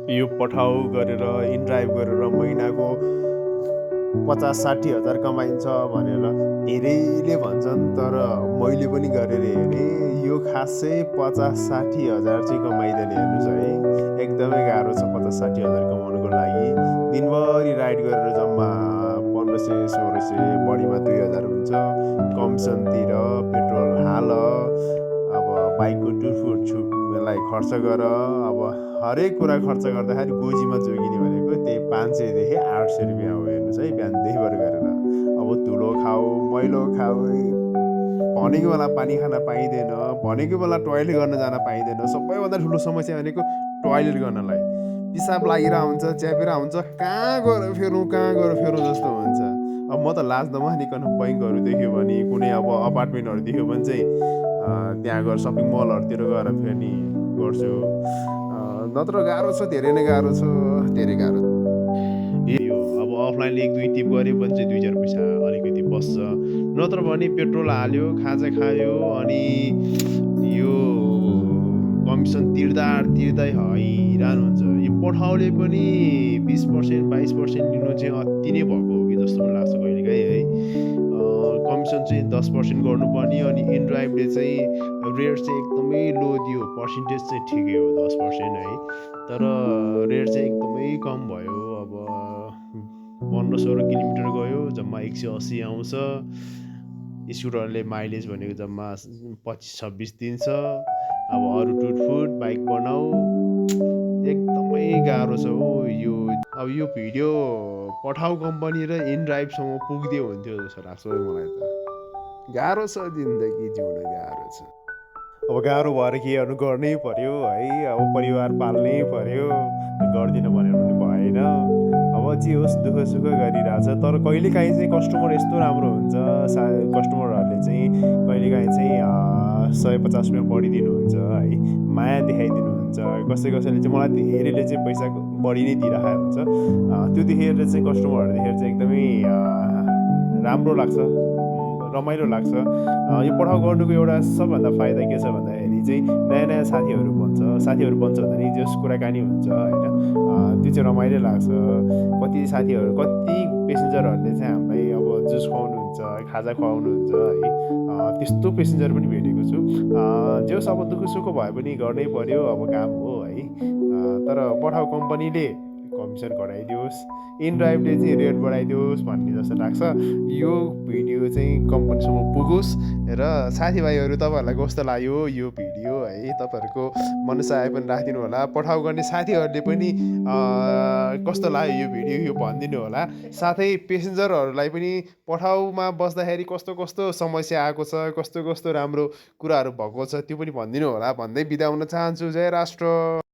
यो पठाउ गरेर इनड्राइभ गरेर महिनाको 50-60 हजार कमाइन्छ भनेर धेरैले भन्छन्, तर मैले पनि गरेर हेरेँ, यो खासै 50-60 हजार चाहिँ कमाइँदैन। हेर्नुहोस् है, एकदमै गाह्रो छ 50-60 हजार कमाउनुको लागि। दिनभरि राइड गरेर जम्मा 1500-1600, बढीमा 2000 हुन्छ। कमिसनतिर पेट्रोल हाल, अब बाइकको टुरफुटलाई खर्च गर, अब हरेक कुरा खर्च गर्दाखेरि गोजीमा जोगिने भनेको त्यही 500 देखि 800 रुपियाँ हो। हेर्नुहोस् है, बिहानदेखिबाट गरेर अब धुलो खाऊ, मैलो खाऊ, भनेको बेला पानी खान पाइँदैन, भनेको बेला टोइलेट गर्न जान पाइँदैन। सबैभन्दा ठुलो समस्या भनेको टोइलेट गर्नलाई पिसाब लागिरहेको हुन्छ, च्यापिरहेको हुन्छ, कहाँ गएर फेरौँ जस्तो हुन्छ। अब म त लाज नमानिकन बैङ्कहरू देख्यो भने, कुनै अब अपार्टमेन्टहरू देख्यो भने चाहिँ त्यहाँ गएर सपिङ मलहरूतिर गएर फेर्ने गर्छु। नत्र गाह्रो छ, धेरै नै गाह्रो छ, धेरै गाह्रो। यो अब अफलाइनले 1-2 टिप गऱ्यो भने चाहिँ 2-4 पैसा अलिकति बस्छ। नत्र भने पेट्रोल हाल्यो, खाजा खायो, अनि यो कमिसन तिर्दै हैरान हुन्छ। यो पठाउले पनि 20%, 22% लिनु चाहिँ अति नै भएको हो कि जस्तो पनि लाग्छ कहिलेकाहीँ है। कमिसन चाहिँ 10% गर्नुपर्ने, अनि इनड्राइभले चाहिँ रेट चाहिँ एकदमै लो दियो, पर्सेन्टेज चाहिँ ठिकै हो 10% है, तर रेट चाहिँ एकदमै कम भयो। अब 1500 किलोमिटर गयो, जम्मा 180 आउँछ। स्कुटरले माइलेज भनेको जम्मा 25-26 दिन्छ। अब अरू टुटफुट बाइक बनाऊ, एकदमै गाह्रो छ हो यो। अब यो भिडियो पठाउ कम्पनी र इनड्राइभसम्म पुगिदियो हुन्थ्यो जस्तो लाग्छ है मलाई त। गाह्रो छ, जिन्दगी जिउन गाह्रो छ। अब गाह्रो भएर के गर्नु, गर्नै पर्यो है। अब परिवार पाल्नै पर्यो, गर्दिनँ भनेर पनि भएन। अब जे होस् दुःख सुख गरिरहेछ। तर कहिलेकाहीँ चाहिँ कस्टमर यस्तो राम्रो हुन्छ, कस्टमरहरूले चाहिँ कहिलेकाहीँ चाहिँ 150 रुपियाँ बढिदिनुहुन्छ है, माया देखाइदिनुहुन्छ। कसैले चाहिँ मलाई धेरैले चाहिँ पैसा बढी नै दिइरहेको हुन्छ। त्यो देखेर चाहिँ कस्टमरहरू देखेर चाहिँ एकदमै राम्रो लाग्छ, रमाइलो लाग्छ। यो पठाउ गर्नुको एउटा सबभन्दा फाइदा के छ भन्दाखेरि चाहिँ नयाँ साथीहरू बन्छ भन्दा नि जस कुराकानी हुन्छ होइन, त्यो चाहिँ रमाइलो लाग्छ। कति साथीहरू, कति पेसेन्जरहरूले चाहिँ हामीलाई अब जुस खुवाउनुहुन्छ, खाजा खुवाउनुहुन्छ है, त्यस्तो पेसेन्जर पनि भेटेको छु। जे होस्, अब दुःख सुख भए पनि गर्नै पर्यो, अब काम हो है। तर पठाउ कम्पनीले कमिसन घटाइदियोस्, इनड्राइभले चाहिँ रेट बढाइदियोस् भन्ने जस्तो लाग्छ। यो भिडियो चाहिँ कम्पनीसम्म पुगोस्। र साथीभाइहरू, तपाईँहरूलाई कस्तो लाग्यो यो भिडियो है, तपाईँहरूको मनसाय पनि राखिदिनु होला। पठाउ गर्ने साथीहरूले पनि कस्तो लाग्यो यो भिडियो, यो भनिदिनु होला। साथै पेसेन्जरहरूलाई पनि पठाउमा बस्दाखेरि कस्तो कस्तो समस्या आएको छ, कस्तो कस्तो राम्रो कुराहरू भएको छ, त्यो पनि भनिदिनु होला भन्दै बिदा हुन चाहन्छु। जय राष्ट्र।